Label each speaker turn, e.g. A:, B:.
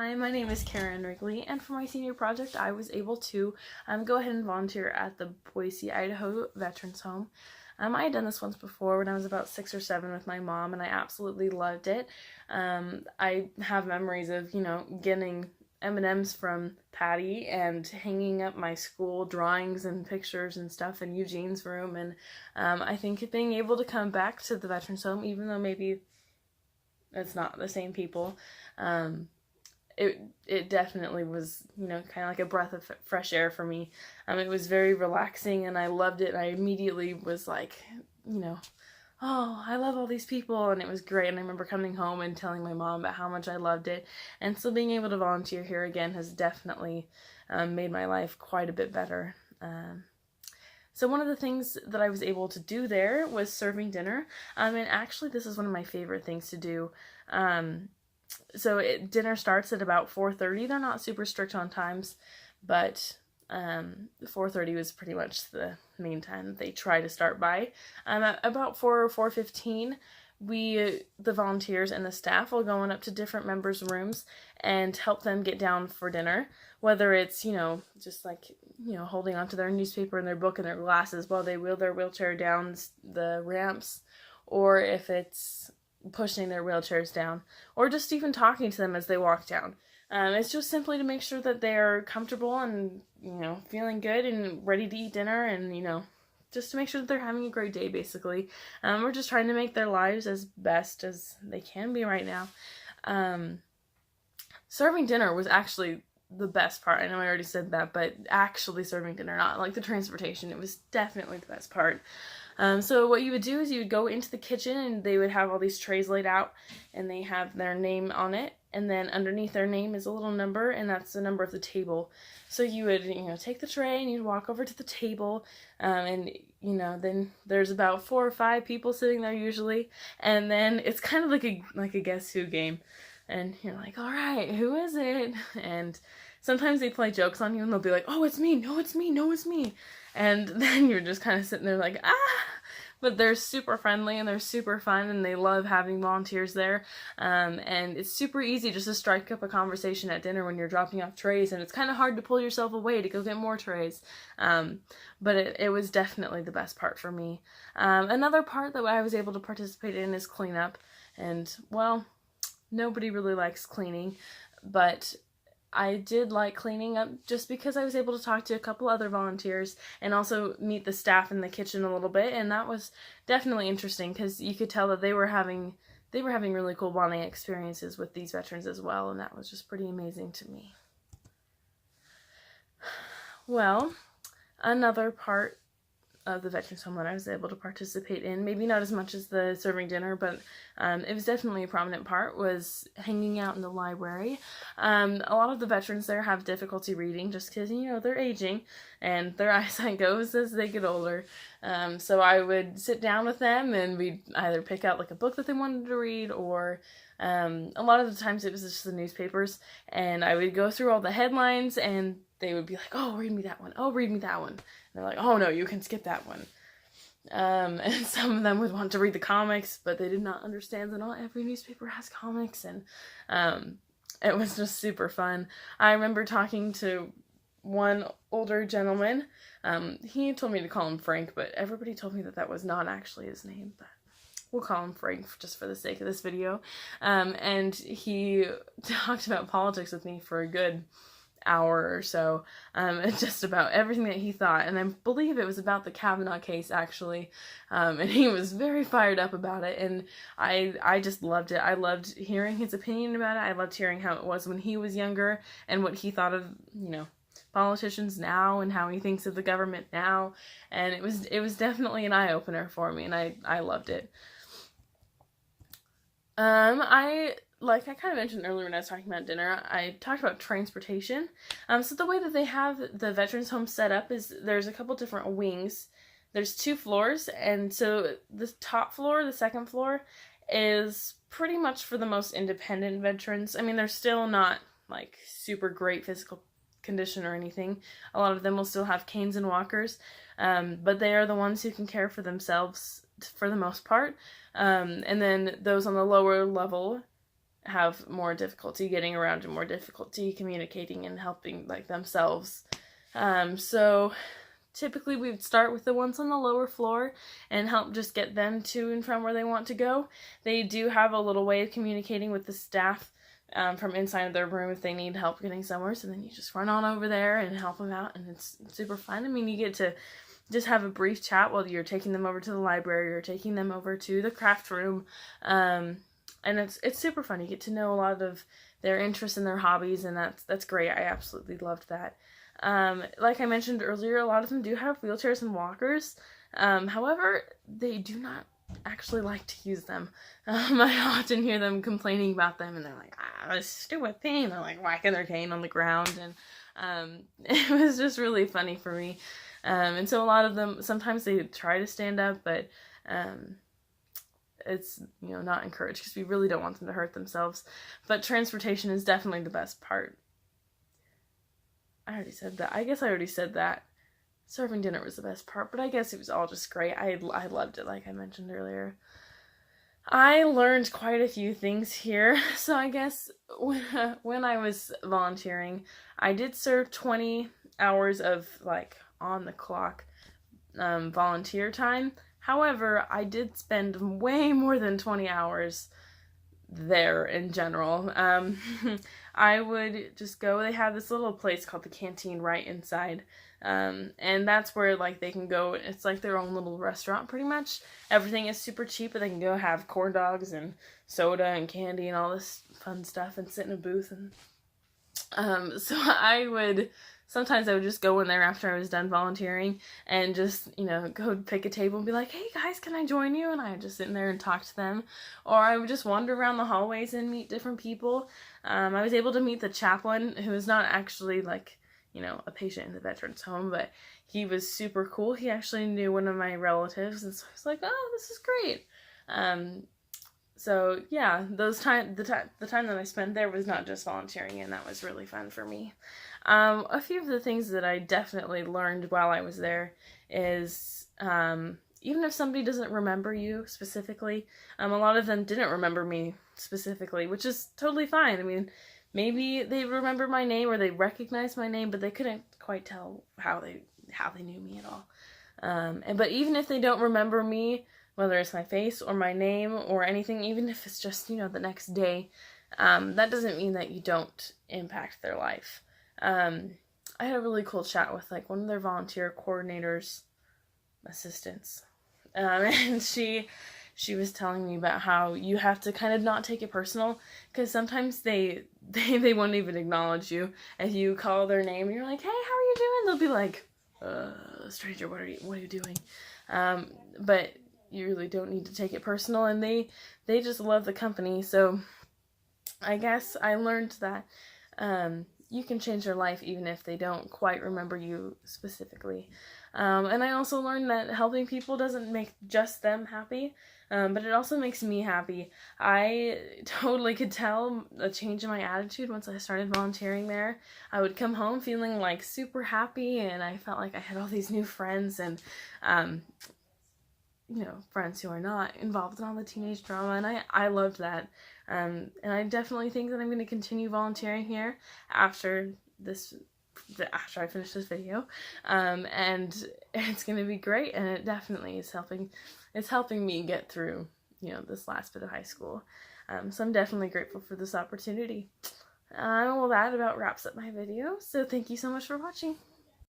A: Hi, my name is Karen Wrigley, and for my senior project, I was able to go ahead and volunteer at the Boise, Idaho Veterans Home. I had done this once before when I was about 6 or 7 with my mom, and I absolutely loved it. I have memories of, getting M&Ms from Patty and hanging up my school drawings and pictures and stuff in Eugene's room, and I think being able to come back to the Veterans Home, even though maybe it's not the same people, it definitely was, kind of like a breath of fresh air for me. It was very relaxing, and I loved it, and I immediately was like, oh, I love all these people, and it was great. And I remember coming home and telling my mom about how much I loved it, and so being able to volunteer here again has definitely made my life quite a bit better. So one of the things that I was able to do there was serving dinner, and actually this is one of my favorite things to do. So dinner starts at about 4:30. They're not super strict on times, but 4:30 was pretty much the main time that they try to start by. At about 4 or 4:15, the volunteers and the staff will go on up to different members' rooms and help them get down for dinner, whether it's, just like, holding onto their newspaper and their book and their glasses while they wheel their wheelchair down the ramps, or if it's pushing their wheelchairs down, or just even talking to them as they walk down. It's just simply to make sure that they're comfortable and, feeling good and ready to eat dinner, and, just to make sure that they're having a great day, basically. We're just trying to make their lives as best as they can be right now. Serving dinner was actually the best part. I know I already said that, but actually serving dinner, not like the transportation, it was definitely the best part. So what you would do is you would go into the kitchen, and they would have all these trays laid out, and they have their name on it, and then underneath their name is a little number, and that's the number of the table. So you would, take the tray, and you'd walk over to the table, and, then there's about 4 or 5 people sitting there usually, and then it's kind of like a Guess Who game, and you're like, all right, who is it? And sometimes they play jokes on you, and they'll be like, oh, it's me, no, it's me, no, it's me. And then you're just kind of sitting there like, ah! But they're super friendly, and they're super fun, and they love having volunteers there. And it's super easy just to strike up a conversation at dinner when you're dropping off trays, and it's kind of hard to pull yourself away to go get more trays. But it was definitely the best part for me. Another part that I was able to participate in is cleanup. And, well, nobody really likes cleaning, but I did like cleaning up just because I was able to talk to a couple other volunteers and also meet the staff in the kitchen a little bit, and that was definitely interesting because you could tell that they were having really cool bonding experiences with these veterans as well, and that was just pretty amazing to me. Well, another part of the Veterans Home that I was able to participate in, maybe not as much as the serving dinner, but it was definitely a prominent part, was hanging out in the library. A lot of the veterans there have difficulty reading just because, they're aging and their eyesight goes as they get older. So I would sit down with them, and we'd either pick out like a book that they wanted to read, or a lot of the times it was just the newspapers, and I would go through all the headlines, and they would be like, oh, read me that one. Oh, read me that one. And they're like, oh, no, you can skip that one. And some of them would want to read the comics, but they did not understand that not every newspaper has comics. And it was just super fun. I remember talking to one older gentleman. He told me to call him Frank, but everybody told me that that was not actually his name. But we'll call him Frank just for the sake of this video. And he talked about politics with me for a good hour or so, just about everything that he thought, and I believe it was about the Kavanaugh case, actually, and he was very fired up about it, and I just loved it. I loved hearing his opinion about it. I loved hearing how it was when he was younger, and what he thought of, politicians now, and how he thinks of the government now, and it was definitely an eye-opener for me, and I loved it. Like I kind of mentioned earlier when I was talking about dinner, I talked about transportation. So the way that they have the Veterans Home set up is there's a couple different wings. There's 2 floors, and so the top floor, the second floor, is pretty much for the most independent veterans. I mean, they're still not, like, super great physical condition or anything. A lot of them will still have canes and walkers, but they are the ones who can care for themselves for the most part. And then those on the lower level have more difficulty getting around and more difficulty communicating and helping like themselves. So typically we would start with the ones on the lower floor and help just get them to and from where they want to go. They do have a little way of communicating with the staff from inside of their room if they need help getting somewhere, so then you just run on over there and help them out, and it's super fun. I mean, you get to just have a brief chat while you're taking them over to the library or taking them over to the craft room, and it's super fun. You get to know a lot of their interests and their hobbies, and that's great. I absolutely loved that. Like I mentioned earlier, a lot of them do have wheelchairs and walkers. However, they do not actually like to use them. I often hear them complaining about them, and they're like, this stupid thing. They're like whacking their cane on the ground, and it was just really funny for me. And so a lot of them, sometimes they try to stand up, but it's, not encouraged because we really don't want them to hurt themselves. But transportation is definitely the best part. I already said that. I guess I already said that. Serving dinner was the best part, but I guess it was all just great. I loved it, like I mentioned earlier. I learned quite a few things here. So I guess when I was volunteering, I did serve 20 hours of, like, on-the-clock volunteer time. However, I did spend way more than 20 hours there in general. I would just go, they have this little place called the canteen right inside, and that's where, like, they can go, it's like their own little restaurant pretty much. Everything is super cheap, but they can go have corn dogs and soda and candy and all this fun stuff and sit in a booth. And so sometimes I would just go in there after I was done volunteering and just, go pick a table and be like, hey guys, can I join you? And I would just sit in there and talk to them. Or I would just wander around the hallways and meet different people. I was able to meet the chaplain, who is not actually, like, a patient in the veterans home, but he was super cool. He actually knew one of my relatives, and so I was like, oh, this is great. So yeah, the time that I spent there was not just volunteering, and that was really fun for me. A few of the things that I definitely learned while I was there is, even if somebody doesn't remember you specifically, a lot of them didn't remember me specifically, which is totally fine. I mean, maybe they remember my name or they recognize my name, but they couldn't quite tell how they knew me at all. But even if they don't remember me, whether it's my face or my name or anything, even if it's just, the next day, that doesn't mean that you don't impact their life. I had a really cool chat with, like, one of their volunteer coordinators, assistants, and she was telling me about how you have to kind of not take it personal, because sometimes they won't even acknowledge you. If you call their name and you're like, hey, how are you doing? They'll be like, stranger, what are you doing? But you really don't need to take it personal, and they just love the company. So I guess I learned that you can change their life even if they don't quite remember you specifically. And I also learned that helping people doesn't make just them happy, but it also makes me happy. I totally could tell a change in my attitude once I started volunteering there. I would come home feeling, like, super happy, and I felt like I had all these new friends, and friends who are not involved in all the teenage drama, and I loved that. And I definitely think that I'm going to continue volunteering here after I finish this video. And it's going to be great, and it definitely is helping me get through, this last bit of high school. So I'm definitely grateful for this opportunity. Well, that about wraps up my video, so thank you so much for watching.